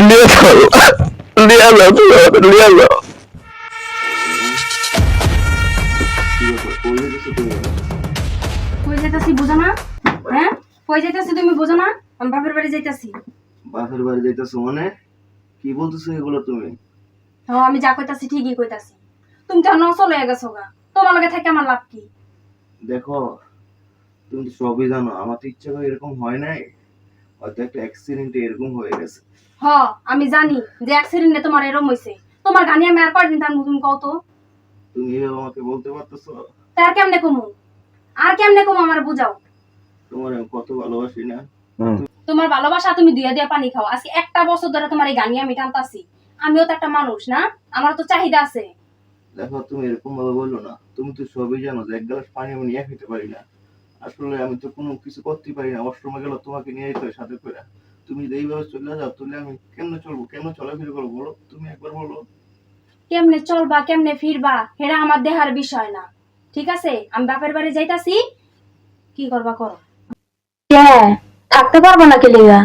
নিয়ে চলো, নিয়ে যাও, তুমি আমাদের নিয়ে যাও। কই যাইতাছি বুঝো না? হ্যাঁ, কই যাইতাছি তুমি বুঝো না? আমি বাপের বাড়ি যাইতাছি। বাপের বাড়ি যাইতেছো মানে? কি বলতেছো এগুলো তুমি? হ্যাঁ, আমি যা কইতাছি ঠিকই কইতাছি। তুমি তো নচল হয়ে গেছো গা, তোমার লগে থেকে আমার লাভ কি? দেখো, তুমি তো সবই জানো, আমার তো ইচ্ছা করে এরকম হয় নাই, হয়তো একটা অ্যাক্সিডেন্টে এরকম হয়ে গেছে। হ, আমি জানি যে অ্যাক্সিডেন্টে তোমার এরকম হইছে। তোমার গানি আমি আর কয়দিন তার তুমি কও তো? তুমি এভাবে আমাকে বলতে পারতেছো? তার কেমনে কমু? আর কেমনে কমু আমার বুঝাও। তোমার আমি কত ভালোবাসি না? তোমার ভালোবাসা তুমি দিয়া দিয়া পানি খাও। আজকে একটা বছর ধরে তোমার এই গানি আমি টানতাছি। আমিও তো একটা মানুষ না, আমার তো চাহিদা আছে। দেখো, তুমি এরকম ভাবে বললো না। তুমি তো সবই জানো যে এক গ্লাস পানি আমি নিয়ে খেতে পারি না। আসলে আমি তো কোনো কিছু করতে পারি না, ওয়াশরুমে গেলে তোমাকে নিয়ে যেতে হয় সাথে করে। তুমি যদি এইভাবে চলে যাও তাহলে আমি কেমনে চলবো, কেমনে চলাফেরা করবো বলো? তুমি একবার বলো। কেমনে চলবা কেমনে ফিরবা এটা আমার দেহার বিষয় না, ঠিক আছে? আমি বাপের বাড়ি যাইতাছি, কি করবা করো। থাকতে পারবো না কে লিগা?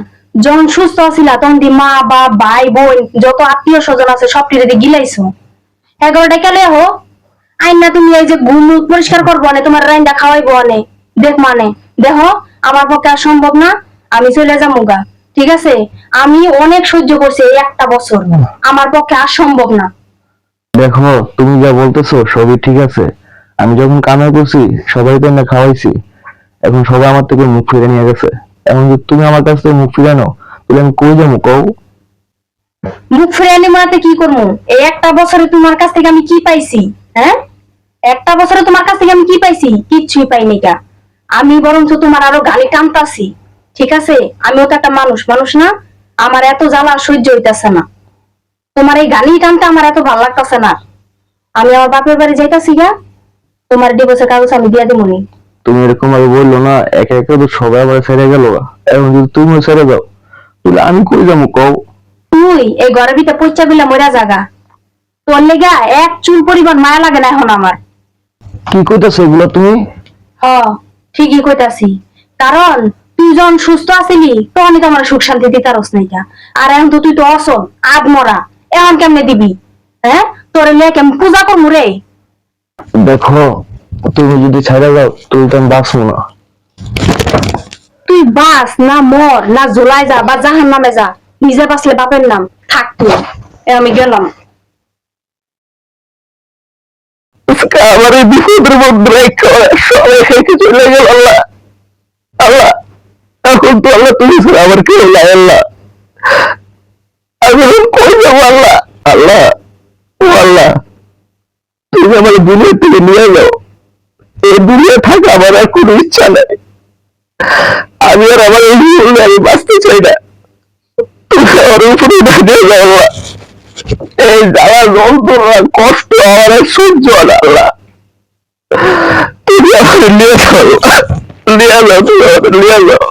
যখন সুস্থ আছিলা তখন দি মা বা ভাই বোন যত আত্মীয় স্বজন আছে সব টিরে গিলাইছো। 11টা কেলে হো আইন না তুমি এই যে ঘুম পরিষ্কার করবো না, তোমার রাইন্দা খাওয়াইবো অনে দেখ মানে দেখো আমার পক্ষে আর সম্ভব না। আমি চলে যাবো গা, ঠিক আছে? আমি অনেক সহ্য করছি এই একটা বছর, আমার পক্ষে আর সম্ভব না। দেখো, তুমি যা বলতেছো সবই ঠিক আছে। আমি যখন কামাই করছি সবাই তো না খাওয়াইছি, এখন সবাই আমার থেকে মুখ ফিরে নিয়ে গেছে। এখন যদি তুমি আমার কাছ থেকে মুখ ফিরে নাও তাহলে আমি কই যাবো কও? মুখ ফিরে মাতে কি করবো? এই একটা বছরে তোমার কাছ থেকে আমি কি পাইছি? হ্যাঁ, একটা বছরে তোমার কাছ থেকে আমি কি পাইছি? কিচ্ছুই পাইনি কা। আমি বরঞ্চ তোমার আরো গালি টানতাছি, ঠিক আছে? আমিও তো একটা মানুষ, মানুষ না? আমার এত জ্বালা সহ্য হইতাছে না। তোমার এই গালি টানতে আমার এত ভালো লাগতাছে না। আমি আমার বাপের বাড়ি যাইতাছি গা, তোমার ডিভোর্সের কাগজ আমি দিয়া দেবনি। তুমি এরকম ভাবে বললো না, একে একে তো সবাই আবার ছেড়ে গেল। এখন যদি তুমিও ছেড়ে যাও তাহলে আমি কই যাবো কও? তুই এই ঘরের ভিতরে পয়সা বিলা মরা জাগা, তোর লেগা এক চুল পরিমাণ মায়া লাগে না এখন আমার। কি কইতাছো এগুলো তুমি? হ, ঠিকই কইতাছি। কারণ তুই যখন সুস্থ আছিলি তখনই তো আমার সুখ শান্তি দিতারস নাইকা। আর এখন তো তুই তো অসল আদমরা, এখন কেমনে দিবি? হ্যাঁ, তোর লিয়ে কেমন পূজা করবো রে? দেখো, তুমি যদি ছেড়ে যাও তাহলে তো আমি বাঁচবো না। তুই বাস না মর না জোলাই যা বা জাহান নামে যা, নিজে বাঁচলে বাপের নাম থাক তুই। আমি গেলাম। আমার এই বিপদের মধ্যে রেখে সবাই রেখে চলে গেল। আল্লাহ, আল্লাহ, এখন তো আল্লাহ তুমি ছাড়া আমার কেউ নাই। আল্লাহ, আমি এখন কই যাবো? আল্লাহ, আল্লাহ, ও আল্লাহ, তুমি আমার দুনিয়া থেকে নিয়ে যাও। এই দুনিয়া থাকা আমার আর কোনো ইচ্ছা নাই। আমি আর আমার এই জীবনে আমি বাঁচতে চাই না। তুমি আমার উপরে দাঁড়িয়ে যাও। আল্লাহ, এই জ্বালা যন্ত্রণা কষ্ট আমার আর সহ্য হয় না। আল্লাহ, তুমি আমাকে নিয়ে চলো, নিয়ে যাও, তুমি আমাকে নিয়ে যাও।